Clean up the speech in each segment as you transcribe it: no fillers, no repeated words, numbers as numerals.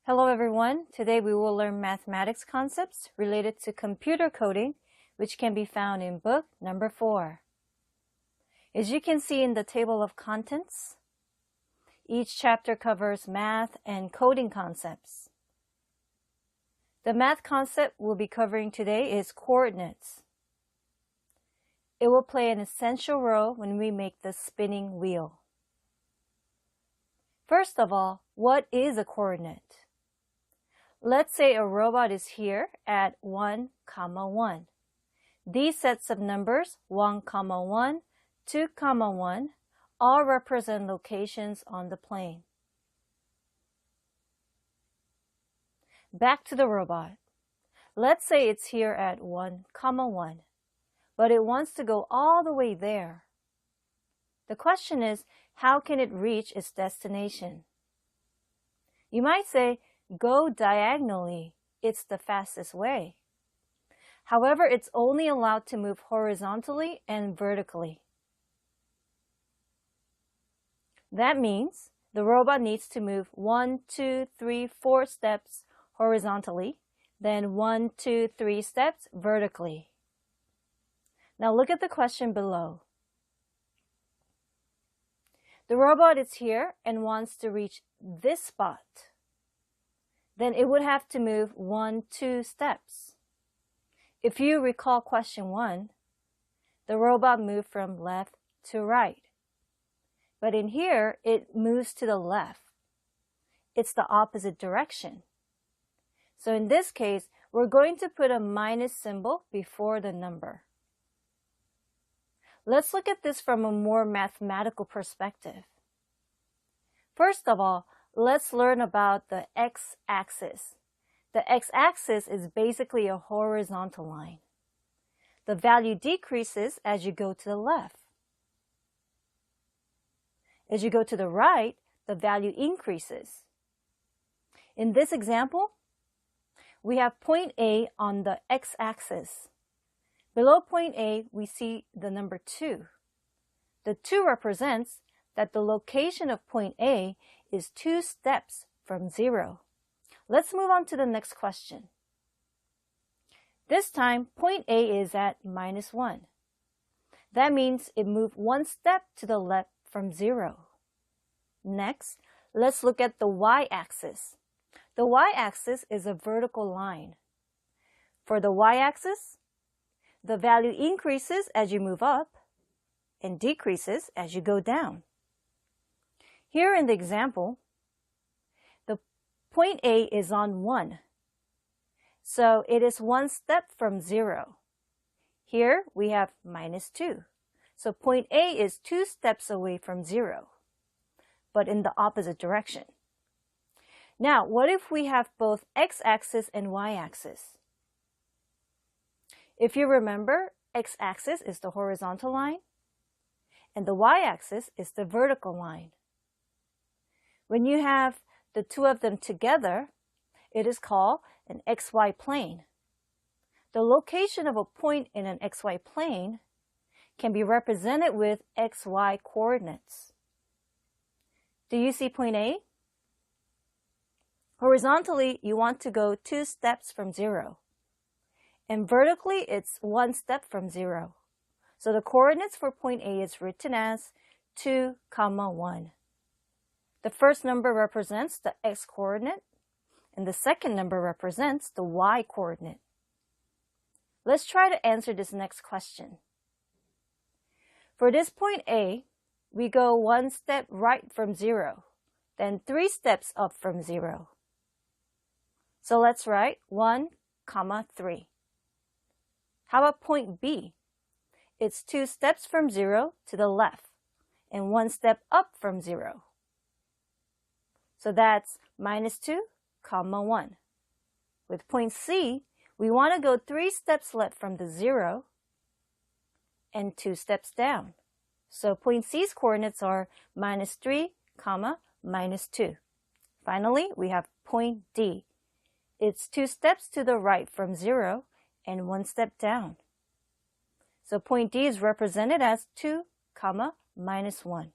Hello everyone. Today we will learn mathematics concepts related to computer coding, which can be found in book number 4. As you can see in the table of contents, each chapter covers math and coding concepts. The math concept we'll be covering today is coordinates. It will play an essential role when we make the spinning wheel. First of all, what is a coordinate? Let's say a robot is here at 1, 1. These sets of numbers, 1, 1, 2, 1, all represent locations on the plane. Back to the robot. Let's say it's here at 1, 1, but it wants to go all the way there. The question is, how can it reach its destination? You might say, go diagonally. It's the fastest way. However, it's only allowed to move horizontally and vertically. That means the robot needs to move 1, 2, 3, 4 steps horizontally, then 1, 2, 3 steps vertically. Now look at the question below. The robot is here and wants to reach this spot. Then it would have to move 1, 2 steps. If you recall question 1, the robot moved from left to right. But in here, it moves to the left. It's the opposite direction. So in this case, we're going to put a minus symbol before the number. Let's look at this from a more mathematical perspective. First of all, let's learn about the x-axis. The x-axis is basically a horizontal line. The value decreases as you go to the left. As you go to the right, the value increases. In this example, we have point A on the x-axis. Below point A, we see the number 2. The 2 represents that the location of point A is 2 steps from 0. Let's move on to the next question. This time, point A is at minus 1. That means it moved 1 step to the left from 0. Next, let's look at the y-axis. The y-axis is a vertical line. For the y-axis, the value increases as you move up and decreases as you go down. Here in the example, the point A is on 1. So it is 1 step from 0. Here we have minus 2. So point A is 2 steps away from 0, but in the opposite direction. Now, what if we have both x-axis and y-axis? If you remember, x-axis is the horizontal line, and the y-axis is the vertical line. When you have the two of them together, it is called an xy plane. The location of a point in an xy plane can be represented with xy coordinates. Do you see point A? Horizontally, you want to go 2 steps from 0. And vertically, it's 1 step from 0. So the coordinates for point A is written as 2, 1. The first number represents the x-coordinate, and the second number represents the y-coordinate. Let's try to answer this next question. For this point A, we go 1 step right from 0, then 3 steps up from 0. So let's write 1, 3. How about point B? It's 2 steps from 0 to the left and 1 step up from 0. So that's minus 2, 1. With point C, we want to go 3 steps left from the 0 and 2 steps down. So point C's coordinates are minus 3, minus 2. Finally, we have point D. It's 2 steps to the right from 0 and 1 step down. So point D is represented as 2, minus 1.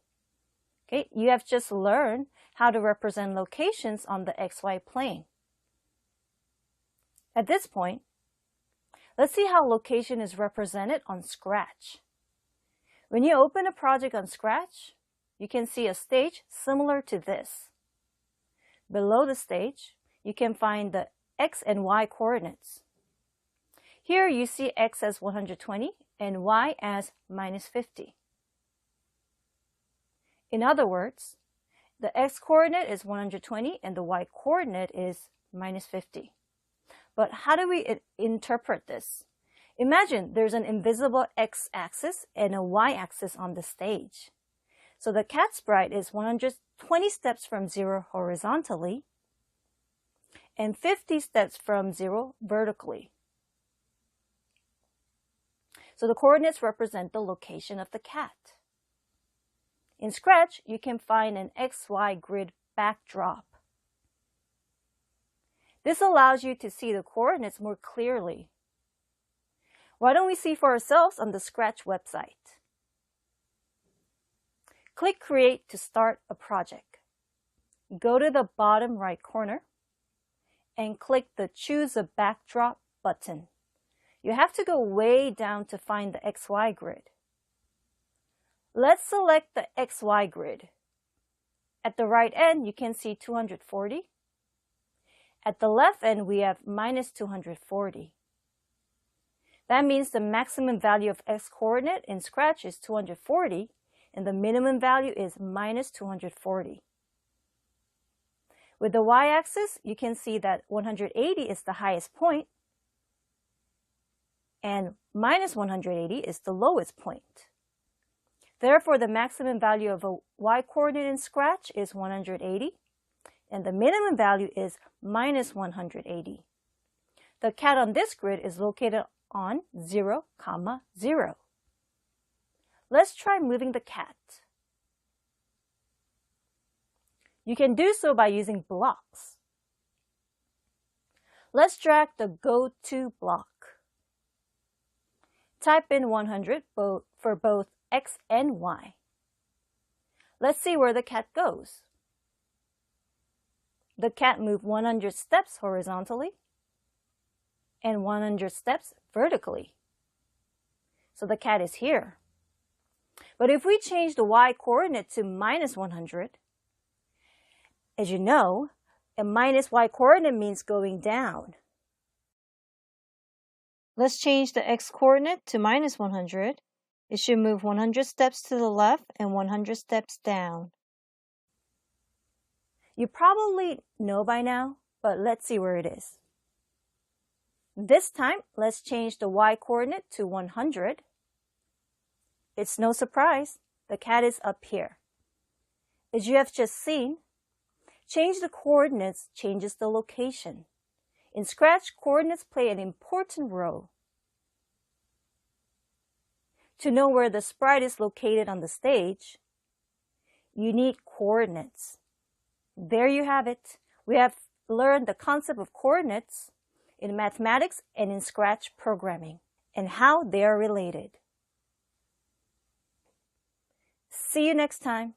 Okay, you have just learned how to represent locations on the XY plane. At this point, let's see how location is represented on Scratch. When you open a project on Scratch, you can see a stage similar to this. Below the stage, you can find the X and Y coordinates. Here you see X as 120 and Y as -50. In other words, the X coordinate is 120 and the Y coordinate is -50. But how do we interpret this? Imagine there's an invisible X-axis and a Y-axis on the stage. So the cat sprite is 120 steps from 0 horizontally and 50 steps from 0 vertically. So the coordinates represent the location of the cat. In Scratch, you can find an XY grid backdrop. This allows you to see the coordinates more clearly. Why don't we see for ourselves on the Scratch website? Click Create to start a project. Go to the bottom right corner and click the Choose a Backdrop button. You have to go way down to find the XY grid. Let's select the XY grid. At the right end, you can see 240. At the left end, we have -240. That means the maximum value of X coordinate in Scratch is 240, and the minimum value is -240. With the Y-axis, you can see that 180 is the highest point, and -180 is the lowest point. Therefore, the maximum value of a Y-coordinate in Scratch is 180, and the minimum value is -180. The cat on this grid is located on 0, 0. Let's try moving the cat. You can do so by using blocks. Let's drag the Go To block. Type in 100 for both X and Y. Let's see where the cat goes. The cat moved 100 steps horizontally and 100 steps vertically. So the cat is here. But if we change the Y coordinate to -100, as you know, a -Y coordinate means going down. Let's change the X coordinate to -100. It should move 100 steps to the left and 100 steps down. You probably know by now, but let's see where it is. This time, let's change the Y coordinate to 100. It's no surprise, the cat is up here. As you have just seen, change the coordinates changes the location. In Scratch, coordinates play an important role. To know where the sprite is located on the stage, you need coordinates. There you have it. We have learned the concept of coordinates in mathematics and in Scratch programming and how they are related. See you next time.